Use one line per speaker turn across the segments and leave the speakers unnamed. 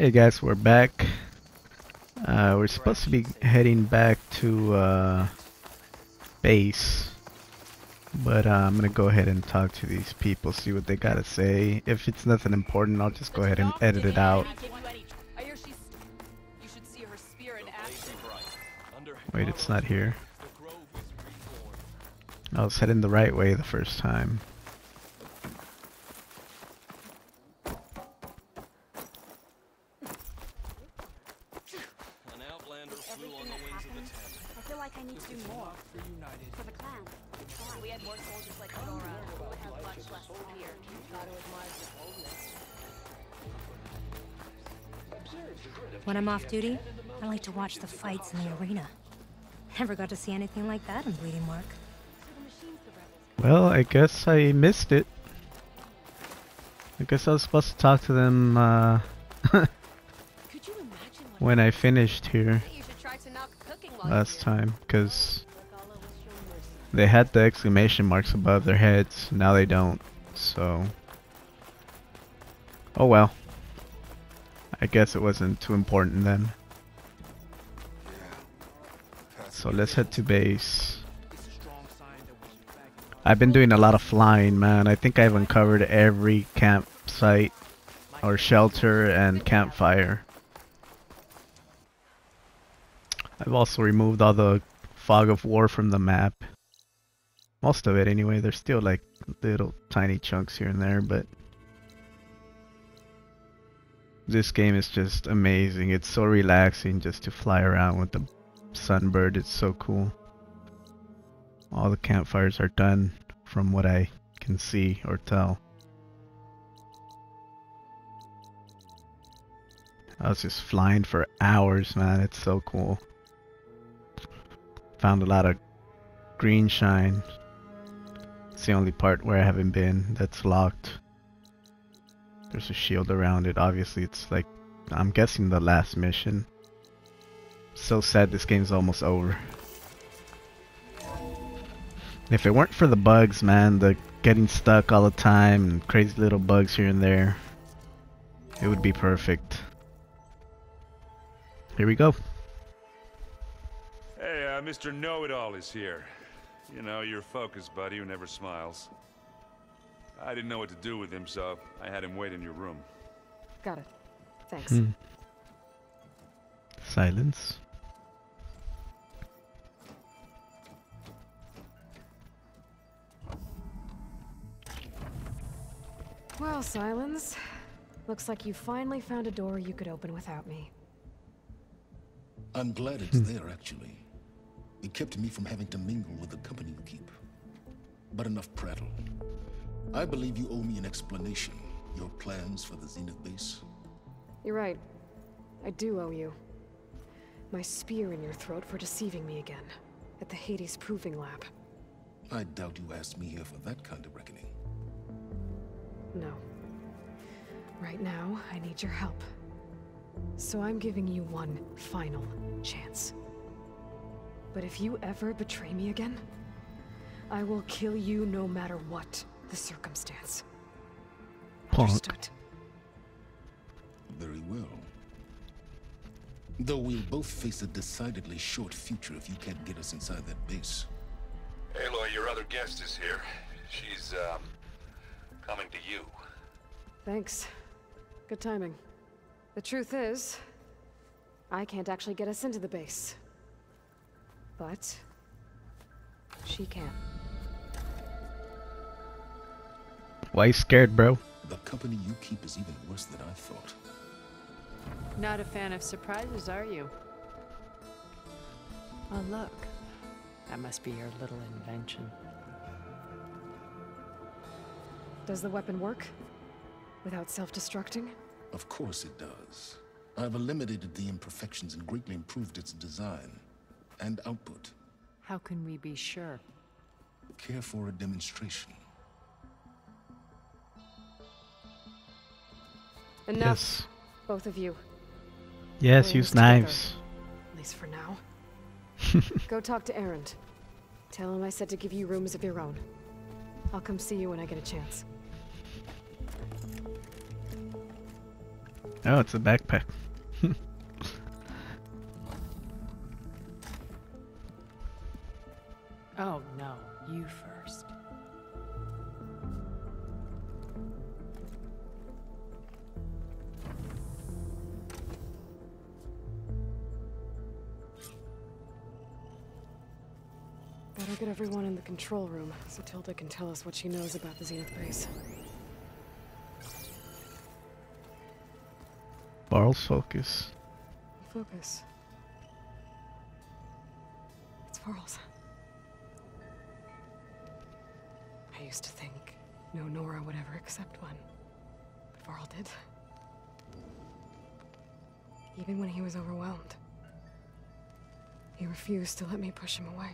Hey guys, we're back. We're supposed to be heading back to base, but I'm gonna go ahead and talk to these people, see what they gotta say. If it's nothing important, I'll just go ahead and edit it out. Wait, it's not here. I was heading the right way the first time.
I feel like I need to do more for the clan. If we had more soldiers like Aurora, we would have much less fear.
When I'm off duty, I like to watch the fights in the arena. Never got to see anything like that in Bleeding Mark.
Well, I guess I missed it. I guess I was supposed to talk to them when I finished here last time, because they had the exclamation marks above their heads. Now they don't, so oh well. I guess it wasn't too important then. So let's head to base. I've been doing a lot of flying, man. I think I've uncovered every campsite or shelter and campfire. I've also removed all the fog of war from the map. Most of it anyway. There's still like little tiny chunks here and there, but this game is just amazing. It's so relaxing just to fly around with the Sunbird. It's so cool. All the campfires are done from what I can see or tell. I was just flying for hours, man. It's so cool. Found a lot of green shine. It's the only part where I haven't been that's locked. There's a shield around it. Obviously, it's like, I'm guessing the last mission. So sad this game's almost over. If it weren't for the bugs, man, the getting stuck all the time and crazy little bugs here and there, it would be perfect. Here we go.
Hey, Mr. Know-It-All is here. You know, your focus buddy who never smiles. I didn't know what to do with him, so I had him wait in your room.
Got it. Thanks.
Silence.
Well, Silence. Looks like you finally found a door you could open without me.
I'm glad it's there, actually. It kept me from having to mingle with the company you keep. But enough prattle. I believe you owe me an explanation. Your plans for the Zenith base?
You're right. I do owe you. My spear in your throat for deceiving me again. At the Hades Proving Lab.
I doubt you asked me here for that kind of reckoning.
No. Right now, I need your help. So I'm giving you one final chance. But if you ever betray me again, I will kill you no matter what the circumstance. Understood?
Very well. Though we'll both face a decidedly short future if you can't get us inside that base.
Aloy, your other guest is here. She's, coming to you.
Thanks. Good timing. The truth is, I can't actually get us into the base. But she can.
Why you scared, bro?
The company you keep is even worse than I thought.
Not a fan of surprises, are you? Oh, look. That must be your little invention.
Does the weapon work? Without self-destructing?
Of course it does. I've eliminated the imperfections and greatly improved its design and output.
How can we be sure?
Care for a demonstration?
Enough,
Yes.
both of you.
Yes,
We're in
use
this together.
knives.
At least for now. Go talk to Erend. Tell him I said to give you rooms of your own. I'll come see you when I get a chance.
Oh, it's a backpack.
Oh, no. You first.
Better get everyone in the control room so Tilda can tell us what she knows about the Zenith base.
Barl's focus.
Focus. It's Varl's. I used to think no Nora would ever accept one, but Varl did. Even when he was overwhelmed. He refused to let me push him away.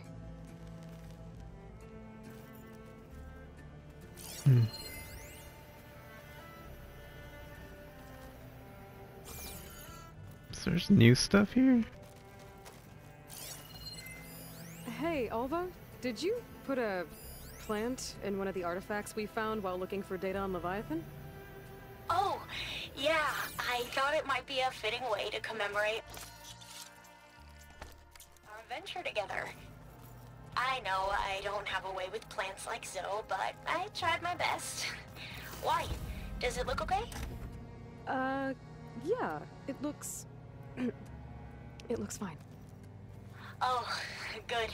So there's new stuff here?
Hey, Alva, did you put a plant in one of the artifacts we found while looking for data on Leviathan?
Oh, yeah. I thought it might be a fitting way to commemorate our adventure together. I know I don't have a way with plants like Zoe, but I tried my best. Why? Does it look okay?
Yeah. It looks... it looks fine.
Oh, good.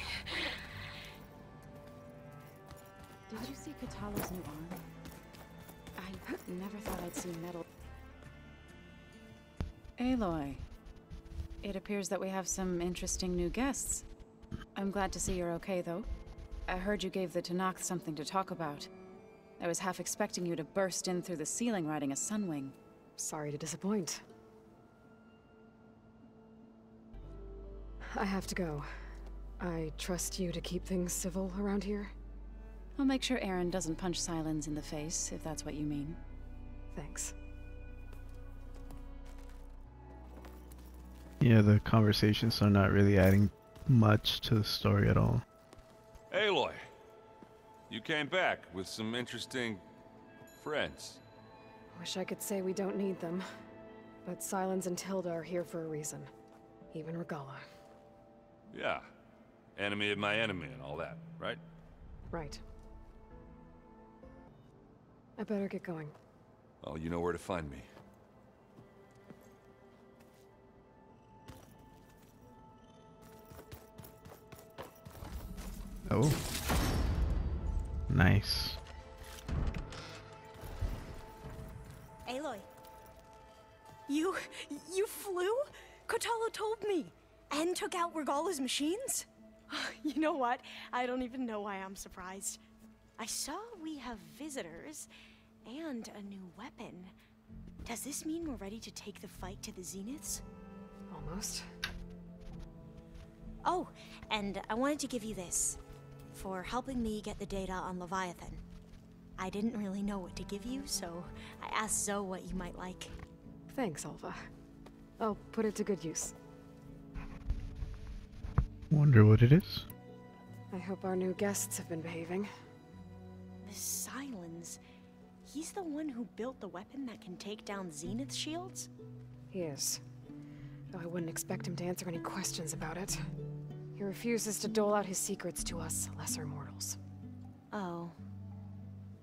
Did you see Katala's new arm? I never thought I'd see metal. Aloy, it appears that we have some interesting new guests. I'm glad to see you're okay, though. I heard you gave the Tanakh something to talk about. I was half expecting you to burst in through the ceiling riding a sunwing.
Sorry to disappoint. I have to go. I trust you to keep things civil around here.
I'll make sure Aaron doesn't punch Sylens in the face, if that's what you mean.
Thanks.
Yeah, the conversations are not really adding much to the story at all.
Aloy, you came back with some interesting friends.
Wish I could say we don't need them, but Sylens and Tilda are here for a reason. Even Regalla.
Yeah, enemy of my enemy and all that, right?
Right. I better get going.
Well, you know where to find me.
Oh. Nice.
Aloy. You flew? Kotalo told me. And took out Regalla's machines? You know what? I don't even know why I'm surprised. I saw we have visitors and a new weapon. Does this mean we're ready to take the fight to the Zeniths?
Almost.
Oh, and I wanted to give you this for helping me get the data on Leviathan. I didn't really know what to give you, so I asked Zoe what you might like.
Thanks, Alva. I'll put it to good use.
Wonder what it is.
I hope our new guests have been behaving.
The Sylens. He's the one who built the weapon that can take down Zenith shields?
He is. Though I wouldn't expect him to answer any questions about it. He refuses to dole out his secrets to us lesser mortals.
Oh.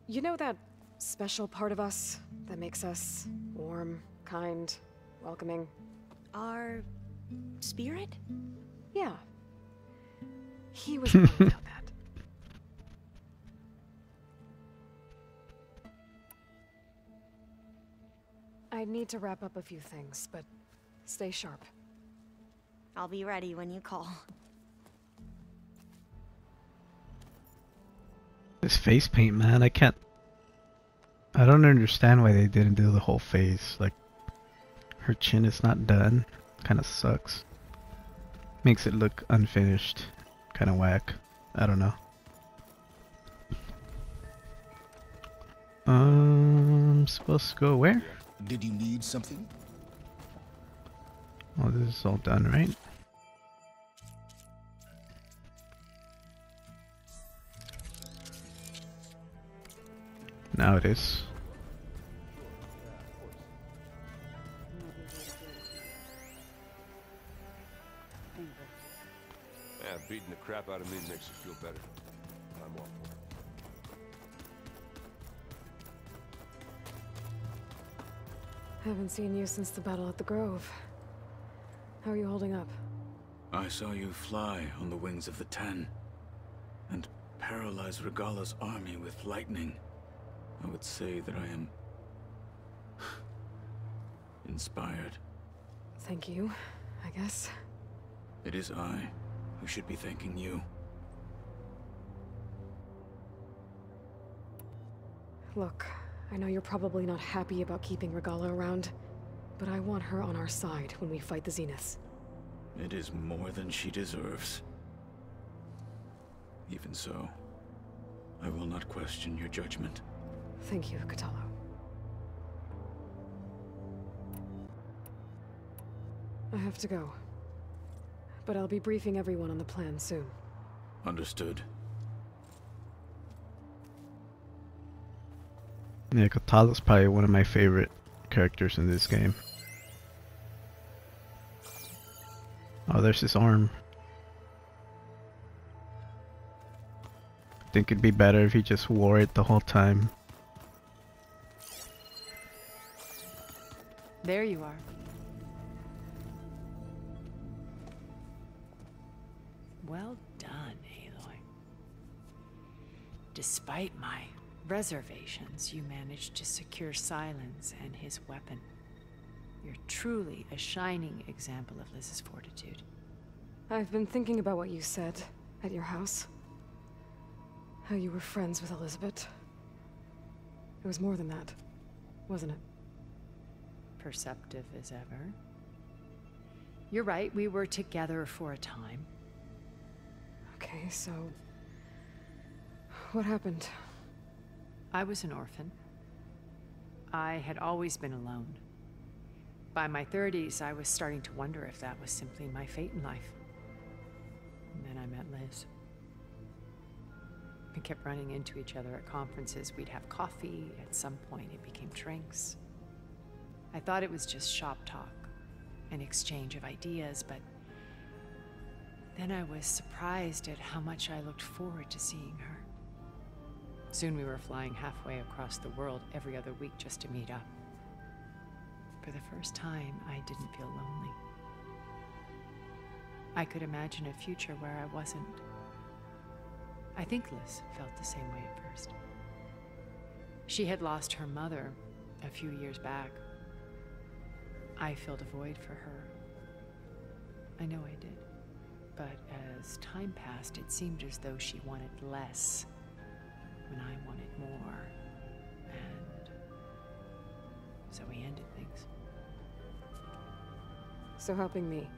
You know that special part of us that makes us warm, kind, welcoming?
Our spirit?
Yeah. He was wrong about that. I need to wrap up a few things, but stay sharp.
I'll be ready when you call.
This face paint, man, I don't understand why they didn't do the whole face. Like, her chin is not done. Kinda sucks. Makes it look unfinished. Kinda whack. I don't know. Supposed to go where?
Did you need something?
Oh, this is all done, right? Now it is.
beating the crap out of me makes you feel better. I'm all for it.
Haven't seen you since the battle at the Grove. How are you holding up?
I saw you fly on the wings of the Ten, and paralyze Regalla's army with lightning. I would say that I am inspired.
Thank you, I guess.
It is I who should be thanking you.
Look, I know you're probably not happy about keeping Regalla around, but I want her on our side when we fight the Zeniths.
It is more than she deserves. Even so, I will not question your judgment.
Thank you, Kotallo. I have to go. But I'll be briefing everyone on the plan soon.
Understood.
Yeah, Kotallo's probably one of my favorite characters in this game. Oh, there's his arm. I think it'd be better if he just wore it the whole time.
There you are. Well done, Aloy. Despite my reservations, you managed to secure Silence and his weapon. You're truly a shining example of Liz's fortitude.
I've been thinking about what you said at your house. How you were friends with Elizabeth. It was more than that, wasn't it?
Perceptive as ever. You're right, we were together for a time.
Okay, so... what happened?
I was an orphan. I had always been alone. By my 30s, I was starting to wonder if that was simply my fate in life. And then I met Liz. We kept running into each other at conferences. We'd have coffee. At some point, it became drinks. I thought it was just shop talk, an exchange of ideas, but then I was surprised at how much I looked forward to seeing her. Soon we were flying halfway across the world every other week just to meet up. For the first time, I didn't feel lonely. I could imagine a future where I wasn't. I think Liz felt the same way at first. She had lost her mother a few years back. I filled a void for her. I know I did. But as time passed, it seemed as though she wanted less when I wanted more. And so we ended things.
So helping me,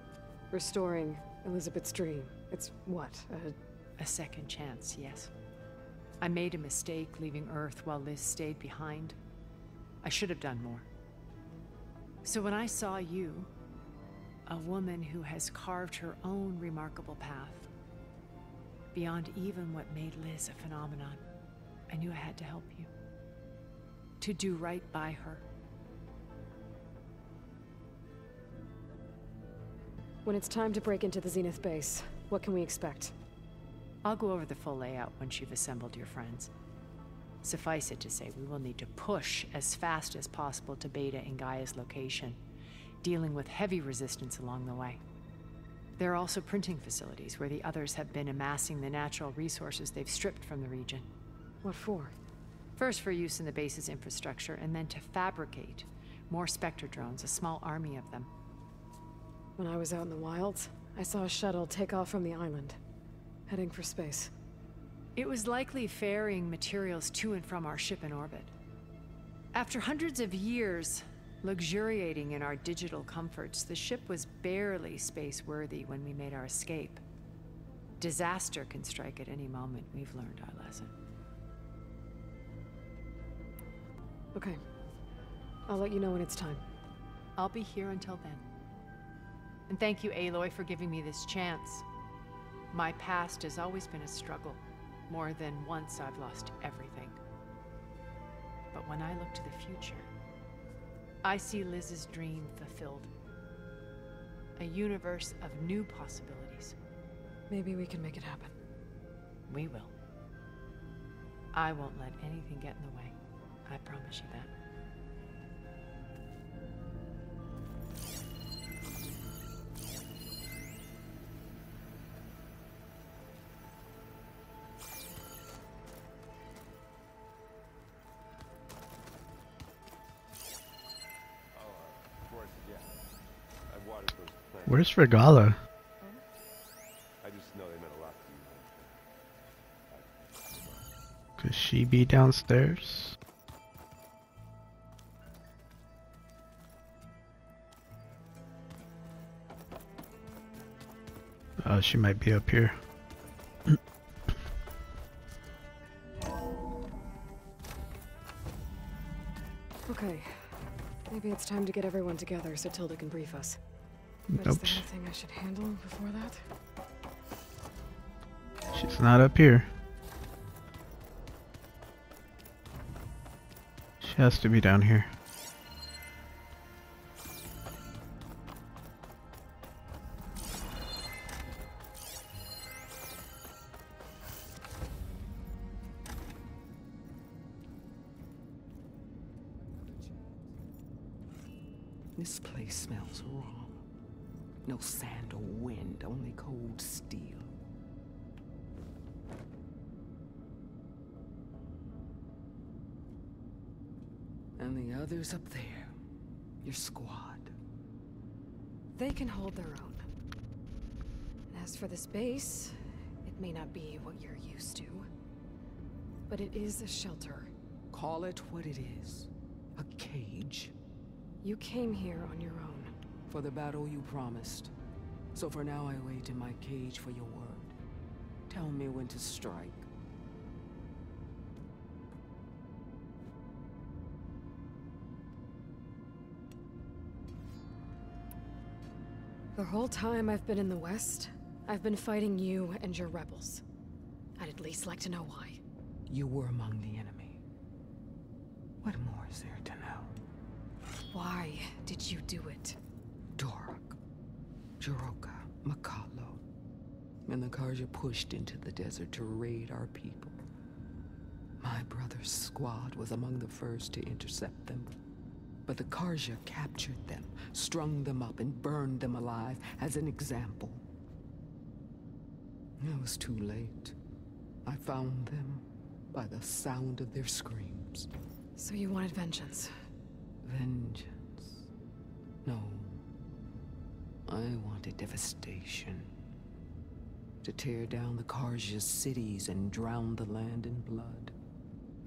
restoring Elizabeth's dream, it's what,
a second chance, yes. I made a mistake leaving Earth while Liz stayed behind. I should have done more. So when I saw you, a woman who has carved her own remarkable path, beyond even what made Liz a phenomenon, I knew I had to help you. To do right by her.
When it's time to break into the Zenith base, what can we expect?
I'll go over the full layout once you've assembled your friends. Suffice it to say, we will need to push as fast as possible to Beta and Gaia's location, dealing with heavy resistance along the way. There are also printing facilities where the others have been amassing the natural resources they've stripped from the region.
What for?
First for use in the base's infrastructure, and then to fabricate more Spectre drones, a small army of them.
When I was out in the wilds, I saw a shuttle take off from the island, heading for space.
It was likely ferrying materials to and from our ship in orbit. After hundreds of years luxuriating in our digital comforts, the ship was barely space-worthy when we made our escape. Disaster can strike at any moment. We've learned our lesson.
Okay. I'll let you know when it's time.
I'll be here until then. And thank you, Aloy, for giving me this chance. My past has always been a struggle. More than once I've lost everything. But when I look to the future, I see Liz's dream fulfilled. A universe of new possibilities,
Maybe we can make it happen.
We will. I won't let anything get in the way. I promise you that.
Where's Regalla?
I just know they meant a lot to you.
Could she be downstairs? Oh, she might be up here.
Okay. Maybe it's time to get everyone together so Tilda can brief us. But
Nope.
is there anything I should handle before that?
She's not up here. She has to be down here.
This place smells wrong. No sand or wind, only cold steel. And the others up there, your squad.
They can hold their own. And as for this base, it may not be what you're used to, but it is a shelter.
Call it what it is. A cage.
You came here on your own.
For the battle you promised. So for now I wait in my cage for your word. Tell me when to strike.
The whole time I've been in the West, I've been fighting you and your rebels. I'd at least like to know why.
You were among the enemy. What more is there to know?
Why did you do it?
Dork, Jiroka, Makalo, and the Karja pushed into the desert to raid our people. My brother's squad was among the first to intercept them. But the Karja captured them, strung them up, and burned them alive as an example. It was too late. I found them by the sound of their screams.
So you wanted vengeance?
Vengeance? No. I wanted devastation. To tear down the Karja's cities and drown the land in blood.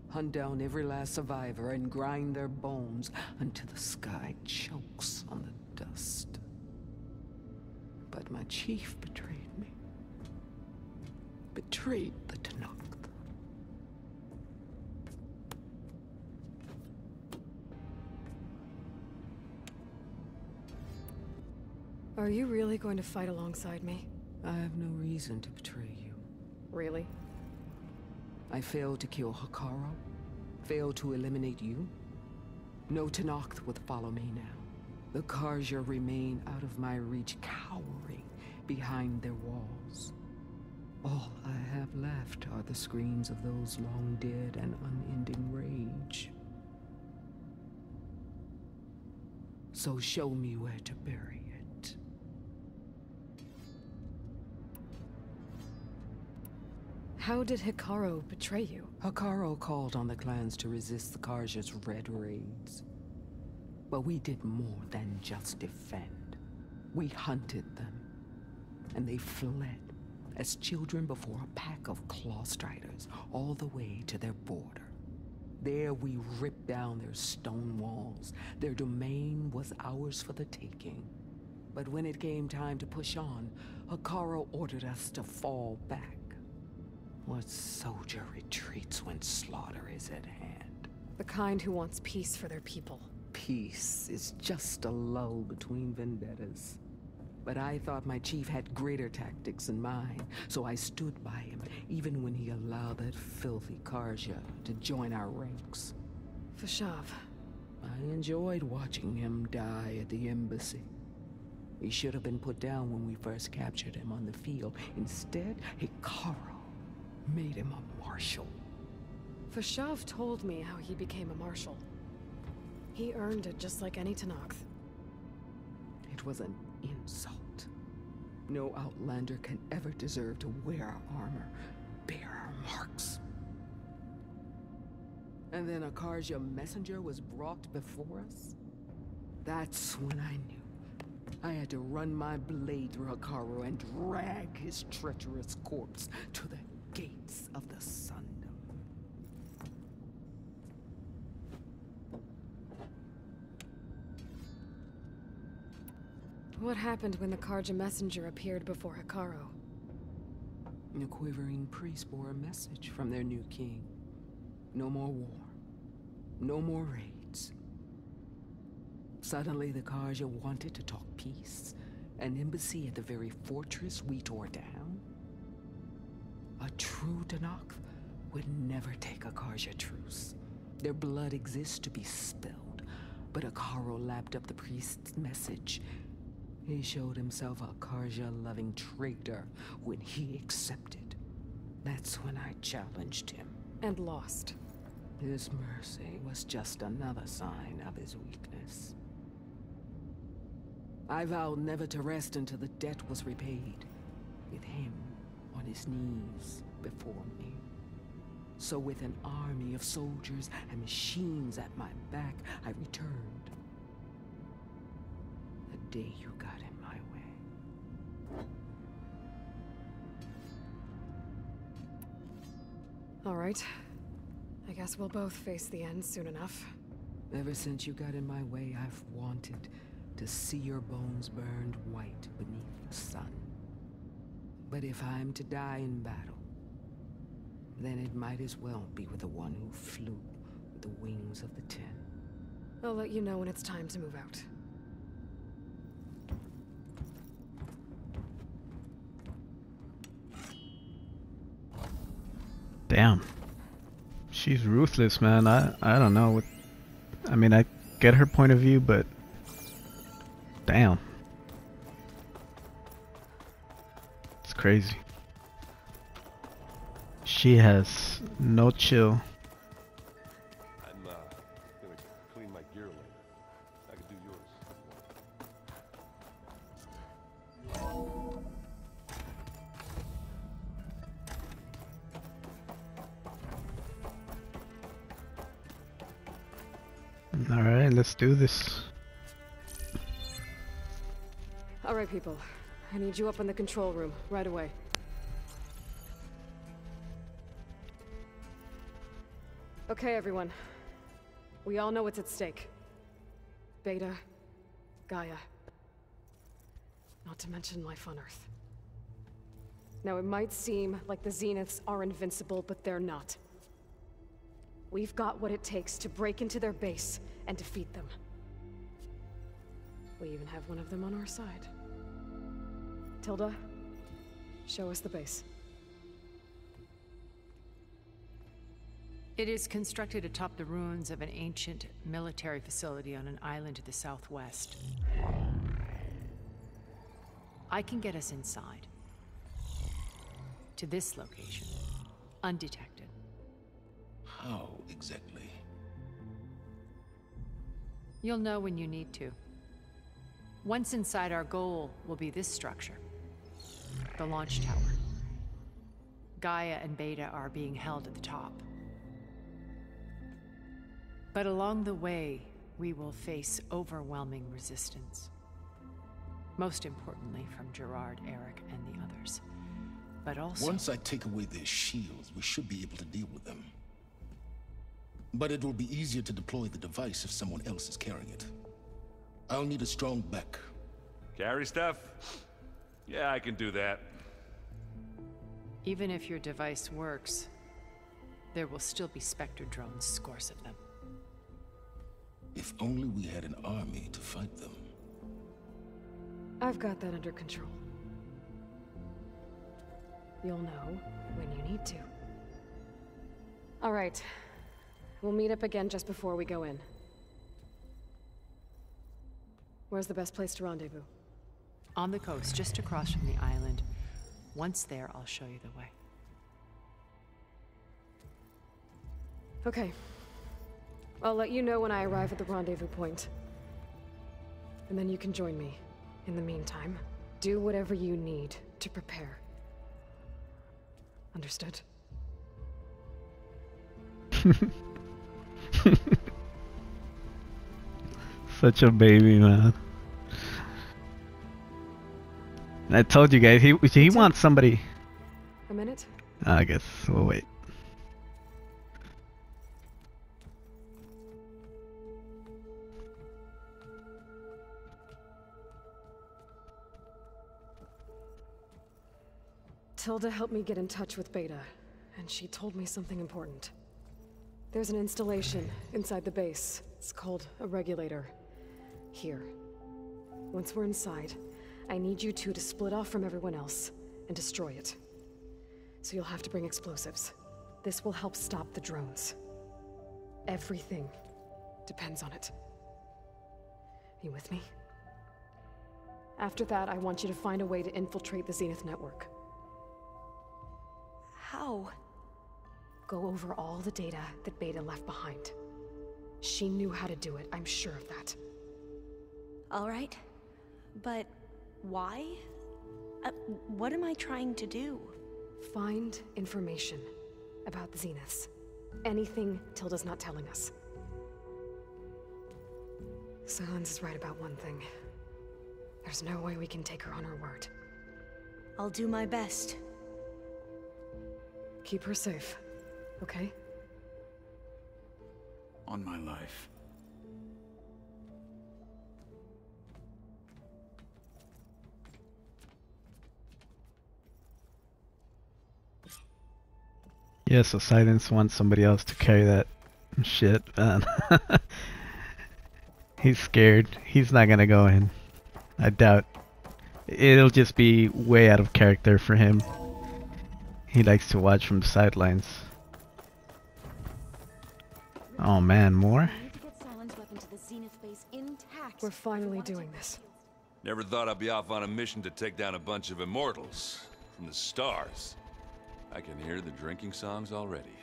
Hunt down every last survivor and grind their bones until the sky chokes on the dust. But my chief betrayed me. Betrayed the Tanakh.
Are you really going to fight alongside me?
I have no reason to betray you.
Really?
I failed to kill Hikaru, failed to eliminate you. No Tanakh would follow me now. The Karja remain out of my reach, cowering behind their walls. All I have left are the screams of those long dead and unending rage. So show me where to bury it.
How did Hikaru betray you?
Hikaru called on the clans to resist the Karja's red raids. But we did more than just defend. We hunted them, and they fled as children before a pack of claw striders all the way to their border. There we ripped down their stone walls. Their domain was ours for the taking. But when it came time to push on, Hikaru ordered us to fall back. What soldier retreats when slaughter is at hand?
The kind who wants peace for their people.
Peace is just a lull between vendettas. But I thought my chief had greater tactics in mind, so I stood by him, even when he allowed that filthy Karja to join our ranks.
Fashav.
I enjoyed watching him die at the embassy. He should have been put down when we first captured him on the field. Instead, Hikaru made him a marshal.
Fashav told me how he became a marshal. He earned it just like any Tenakth.
It was an insult. No Outlander can ever deserve to wear our armor, bear our marks. And then a Karja messenger was brought before us? That's when I knew. I had to run my blade through Hikaru and drag his treacherous corpse to the gates of the Sundom.
What happened when the Karja messenger appeared before Hikaru?
The quivering priests bore a message from their new king. No more war. No more raids. Suddenly, the Karja wanted to talk peace. An embassy at the very fortress we tore down? A true Tenakth would never take a Karja truce. Their blood exists to be spilled. But Hikaru lapped up the priest's message. He showed himself a Karja-loving traitor when he accepted. That's when I challenged him.
And lost.
His mercy was just another sign of his weakness. I vowed never to rest until the debt was repaid, with him on his knees before me. So with an army of soldiers and machines at my back, I returned. The day you got in my way.
All right. I guess we'll both face the end soon enough.
Ever since you got in my way, I've wanted to see your bones burned white beneath the sun. But if I'm to die in battle, then it might as well be with the one who flew with the wings of the Ten.
I'll let you know when it's time to move out.
Damn. She's ruthless, man. I don't know what... I mean, I get her point of view, but... Damn. It's crazy. She has no chill.
I'm gonna clean my gear later. I could do yours.
Alright, let's do this.
Alright, people. I need you up in the control room, right away. Okay, everyone. We all know what's at stake. Beta, Gaia. Not to mention life on Earth. Now, it might seem like the Zeniths are invincible, but they're not. We've got what it takes to break into their base and defeat them. We even have one of them on our side. Tilda, show us the base.
It is constructed atop the ruins of an ancient military facility on an island to the southwest. I can get us inside. To this location. Undetected.
How exactly?
You'll know when you need to. Once inside, our goal will be this structure. The launch tower. Gaia and Beta are being held at the top. But along the way, we will face overwhelming resistance. Most importantly from Gerard, Eric, and the others. But also...
Once I take away their shields, we should be able to deal with them. But it will be easier to deploy the device if someone else is carrying it. I'll need a strong back.
Carry stuff? Yeah, I can do that.
Even if your device works, there will still be Spectre drones, scores of them.
If only we had an army to fight them.
I've got that under control. You'll know when you need to. All right. We'll meet up again just before we go in. Where's the best place to rendezvous?
On the coast, just across from the island. Once there, I'll show you the way.
Okay. I'll let you know when I arrive at the rendezvous point. And then you can join me. In the meantime, do whatever you need to prepare. Understood?
Such a baby, man. I told you guys, he wants somebody.
A minute?
I guess we'll wait.
Tilda helped me get in touch with Beta, and she told me something important. There's an installation inside the base. It's called a regulator. Here. Once we're inside, I need you two to split off from everyone else and destroy it. So you'll have to bring explosives. This will help stop the drones. Everything depends on it. You with me? After that, I want you to find a way to infiltrate the Zenith network.
How?
Go over all the data that Beta left behind. She knew how to do it, I'm sure of that.
All right. But why? What am I trying to do?
Find information about the Zeniths. Anything Tilda's not telling us. Silence is right about one thing. There's no way we can take her on her word.
I'll do my best.
Keep her safe, okay?
On my life.
Yeah, so Silence wants somebody else to carry that shit, man. He's scared. He's not gonna go in. I doubt. It'll just be way out of character for him. He likes to watch from the sidelines. Oh man, more?
We're finally doing this.
Never thought I'd be off on a mission to take down a bunch of immortals from the stars. I can hear the drinking songs already.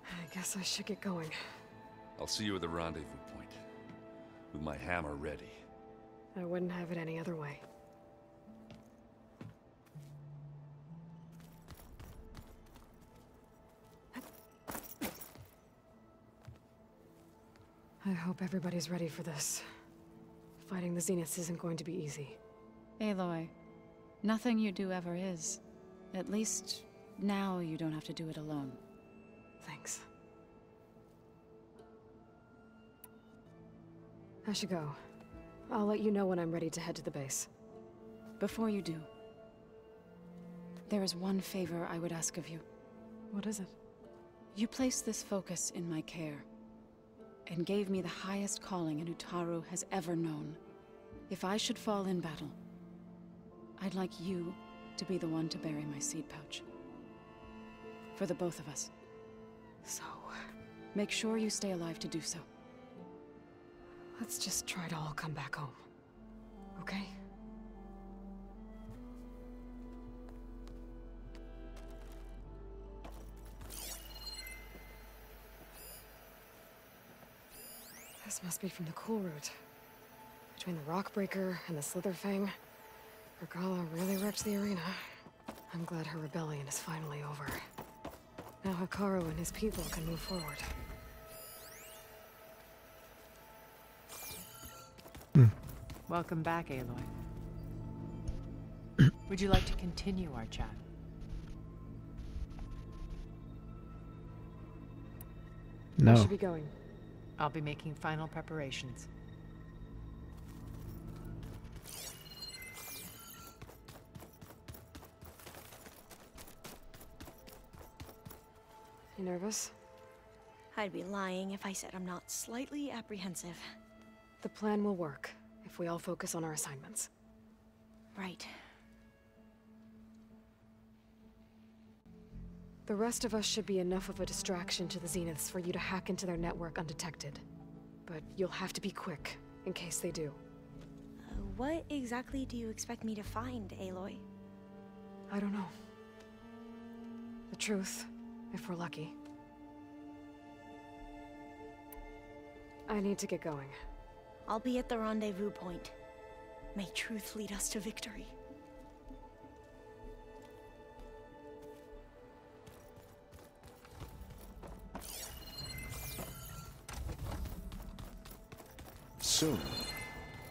I guess I should get going.
I'll see you at the rendezvous point, with my hammer ready.
I wouldn't have it any other way. I hope everybody's ready for this. Fighting the Zeniths isn't going to be easy.
Aloy, nothing you do ever is. At least, now you don't have to do it alone.
Thanks. I should go. I'll let you know when I'm ready to head to the base.
Before you do, there is one favor I would ask of you.
What is it?
You placed this focus in my care, and gave me the highest calling an Utaru has ever known. If I should fall in battle, I'd like you to be the one to bury my seed pouch. For the both of us.
So...
make sure you stay alive to do so.
let's just try to all come back home. Okay? This must be from the cool route. Between the Rockbreaker and the Slitherfang, Regalla really wrecked the arena. I'm glad her rebellion is finally over. Now Hikaru and his people can move forward.
Welcome back, Aloy. Would you like to continue our chat?
No.
I should be going.
I'll be making final preparations.
You nervous?
I'd be lying if I said I'm not slightly apprehensive.
The plan will work if we all focus on our assignments.
Right.
The rest of us should be enough of a distraction to the Zeniths for you to hack into their network undetected. But you'll have to be quick. in case they do.
What exactly do you expect me to find, Aloy?
I don't know. The truth, if we're lucky. I need to get going.
I'll be at the rendezvous point. May truth lead us to victory.
So,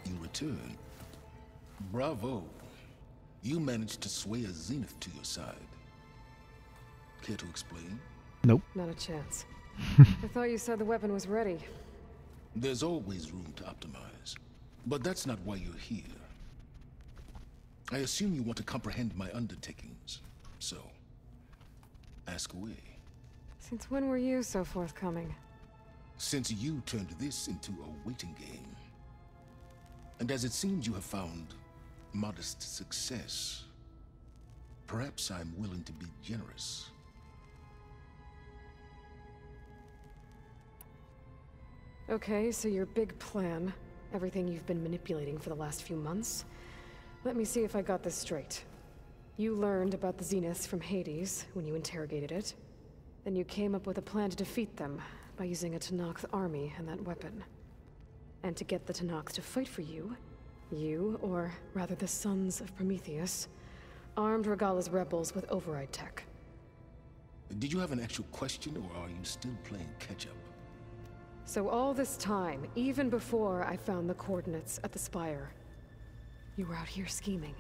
you return. Bravo. You managed to sway a Zenith to your side. Care to explain?
Nope.
Not a chance. I thought you said the weapon was ready.
There's always room to optimize. But that's not why you're here. I assume you want to comprehend my undertakings. So, ask away.
Since when were you so forthcoming?
Since you turned this into a waiting game. And as it seems you have found modest success, perhaps I'm willing to be generous.
Okay, so your big plan, everything you've been manipulating for the last few months. Let me see if I got this straight. You learned about the Zeniths from Hades when you interrogated it. Then you came up with a plan to defeat them by using a Tenakth army and that weapon. And to get the Tenakth to fight for you, or rather the Sons of Prometheus, armed Regalla's rebels with override tech.
Did you have an actual question, or are you still playing catch-up?
So all this time, even before I found the coordinates at the Spire, you were out here scheming.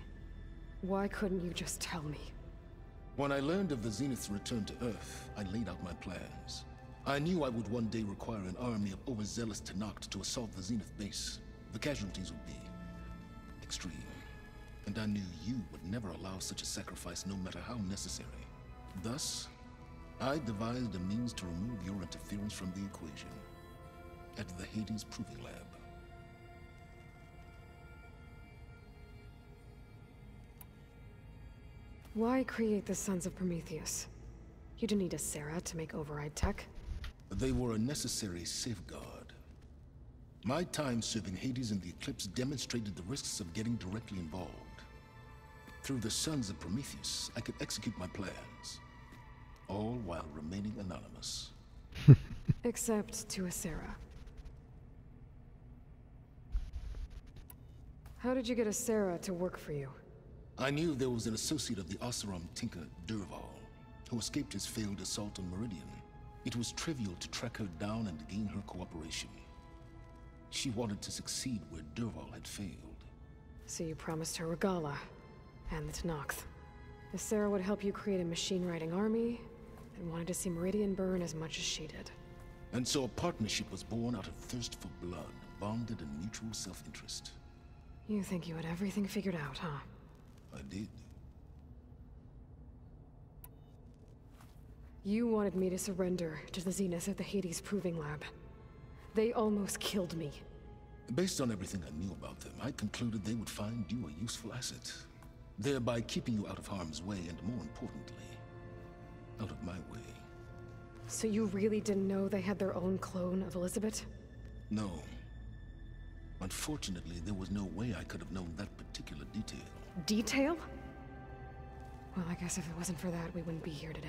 Why couldn't you just tell me?
When I learned of the Zenith's return to Earth, I laid out my plans. I knew I would one day require an army of overzealous Tenakth to assault the Zenith base. The casualties would be extreme. And I knew you would never allow such a sacrifice, no matter how necessary. Thus, I devised a means to remove your interference from the equation. At the Hades Proving Lab.
Why create the Sons of Prometheus? You didn't need a Sarah to make override tech.
They were a necessary safeguard. My time serving Hades in the Eclipse demonstrated the risks of getting directly involved. Through the Sons of Prometheus, I could execute my plans, all while remaining anonymous.
Except to a Sarah. How did you get a Sarah to work for you?
I knew there was an associate of the Oseram tinker, Derval, who escaped his failed assault on Meridian. It was trivial to track her down and gain her cooperation. She wanted to succeed where Derval had failed.
So you promised her Regalla, and the Tenakth. The Sarah would help you create a machine-riding army, and wanted to see Meridian burn as much as she did.
And so a partnership was born out of thirst for blood, bonded in mutual self-interest.
You think you had everything figured out, huh?
I did.
You wanted me to surrender to the Zenith at the Hades Proving Lab. They almost killed me.
Based on everything I knew about them, I concluded they would find you a useful asset, thereby keeping you out of harm's way and, more importantly, out of my way.
So you really didn't know they had their own clone of Elizabeth?
No. Unfortunately, there was no way I could have known that particular detail.
Detail? Well, I guess if it wasn't for that, we wouldn't be here today.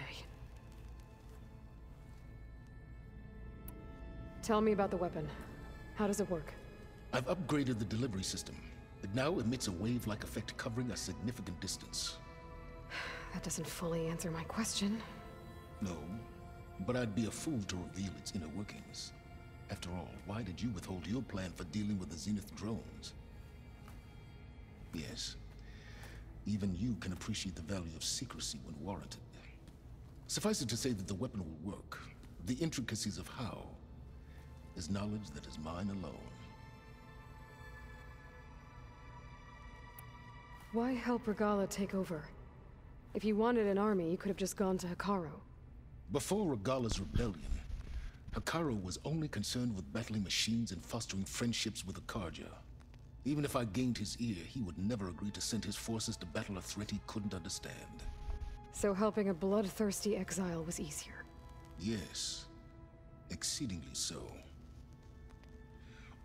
Tell me about the weapon. How does it work?
I've upgraded the delivery system. It now emits a wave-like effect covering a significant distance.
That doesn't fully answer my question.
No, but I'd be a fool to reveal its inner workings. After all, why did you withhold your plan for dealing with the Zenith drones? Yes, even you can appreciate the value of secrecy when warranted. Suffice it to say that the weapon will work. The intricacies of how is knowledge that is mine alone.
Why help Regalla take over? If you wanted an army, you could have just gone to Hekarro.
Before Regalla's rebellion, Hekarro was only concerned with battling machines and fostering friendships with the Karja. Even if I gained his ear, he would never agree to send his forces to battle a threat he couldn't understand.
So helping a bloodthirsty exile was easier?
Yes, exceedingly so.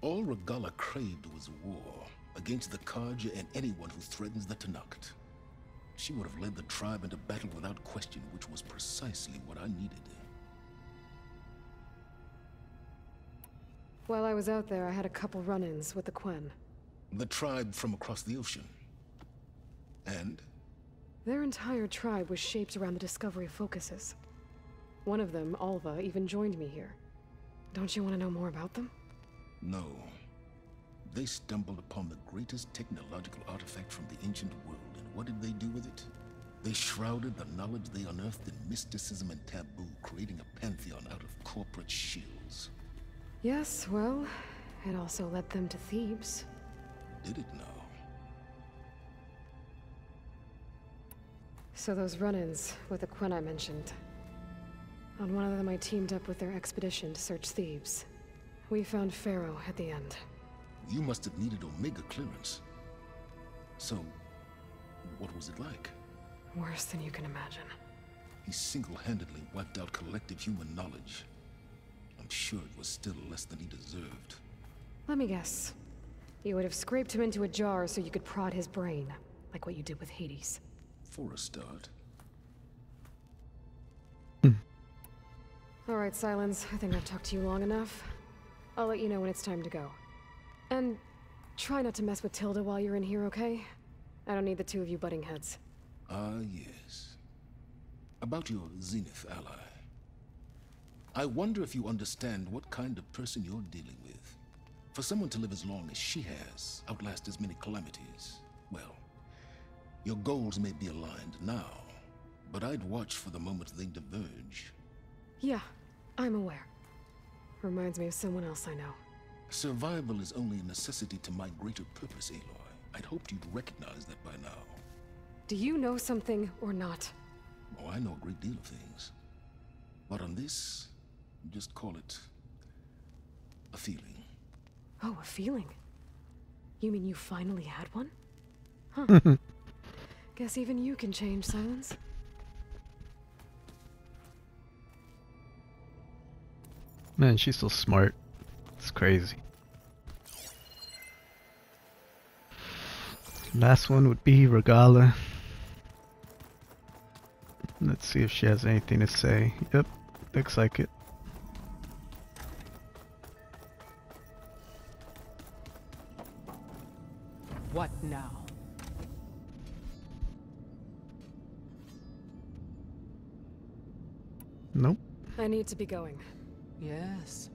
All Regalla craved was war against the Carja and anyone who threatens the Tanakh. She would have led the tribe into battle without question, which was precisely what I needed.
While I was out there, I had a couple run-ins with the Quen.
The tribe from across the ocean. And?
Their entire tribe was shaped around the Discovery focuses. One of them, Alva, even joined me here. Don't you want to know more about them?
No. They stumbled upon the greatest technological artifact from the ancient world, and what did they do with it? They shrouded the knowledge they unearthed in mysticism and taboo, creating a pantheon out of corporate shields.
Yes, well, it also led them to Thebes.
Did it now?
So those run-ins with the Quen I mentioned. On one of them I teamed up with their expedition to search Thebes. We found Pharaoh at the end.
You must have needed Omega clearance. So, what was it like?
Worse than you can imagine.
He single-handedly wiped out collective human knowledge. I'm sure it was still less than he deserved.
Let me guess. You would have scraped him into a jar so you could prod his brain, like what you did with Hades.
For a start.
All right, Silence. I think I've talked to you long enough. I'll let you know when it's time to go. And try not to mess with Tilda while you're in here, okay? I don't need the two of you butting heads.
Ah, yes. About your Zenith ally. I wonder if you understand what kind of person you're dealing with. For someone to live as long as she has, outlast as many calamities, well, your goals may be aligned now, but I'd watch for the moment they diverge.
Yeah, I'm aware. Reminds me of someone else I know.
Survival is only a necessity to my greater purpose, Aloy. I'd hoped you'd recognize that by now.
Do you know something or not?
Oh, I know a great deal of things. But on this, just call it a feeling.
Oh, a feeling? You mean you finally had one? Huh. Guess even you can change, Silence.
Man, she's so smart. It's crazy. Last one would be Regalla. Let's see if she has anything to say. Yep, looks like it.
What now?
Nope.
I need to be going.
Yes,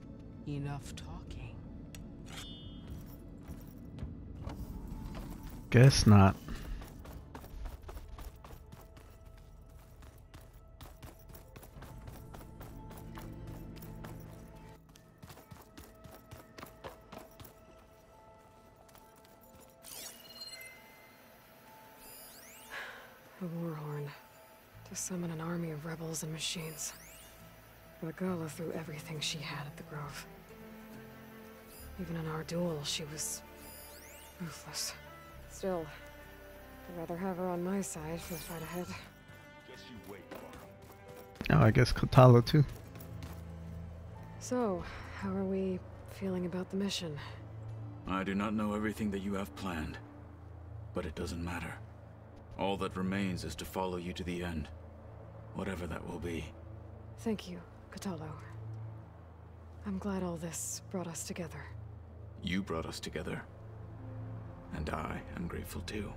enough talking.
Guess not.
A warhorn. To summon an army of rebels and machines. Regalla threw everything she had at the Grove. Even in our duel, she was ruthless. Still, I'd rather have her on my side for the fight ahead.
Just you wait,
Oh, I guess Kotalo too.
So, how are we feeling about the mission?
I do not know everything that you have planned, but it doesn't matter. All that remains is to follow you to the end, whatever that will be.
Thank you, Kotalo. I'm glad all this brought us together.
You brought us together, and I am grateful too.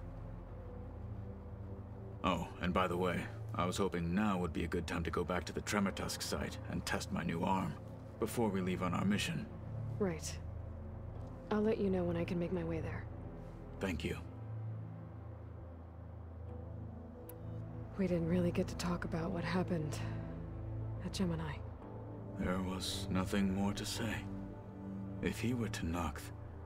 Oh, and by the way, I was hoping now would be a good time to go back to the Tremortusk site and test my new arm, before we leave on our mission.
Right. I'll let you know when I can make my way there.
Thank you.
We didn't really get to talk about what happened at Gemini.
There was nothing more to say. If he were Tanakh,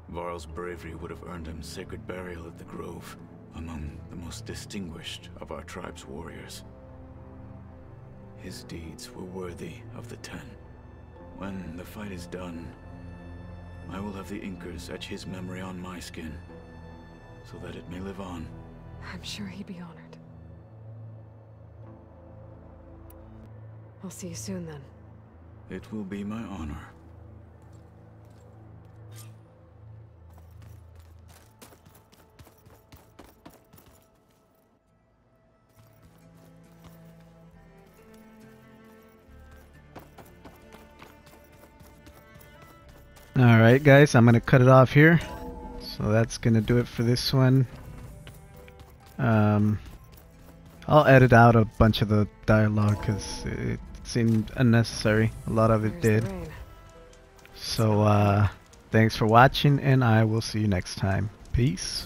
Varl's bravery would have earned him sacred burial at the Grove, among the most distinguished of our tribe's warriors. His deeds were worthy of the Ten. When the fight is done, I will have the Inkers etch his memory on my skin, so that it may live on.
I'm sure he'd be honored. I'll see you soon then.
It will be my honor.
Alright guys, I'm gonna cut it off here. So that's gonna do it for this one. I'll edit out a bunch of the dialogue because it seemed unnecessary. A lot of it did. So thanks for watching, and I will see you next time. Peace.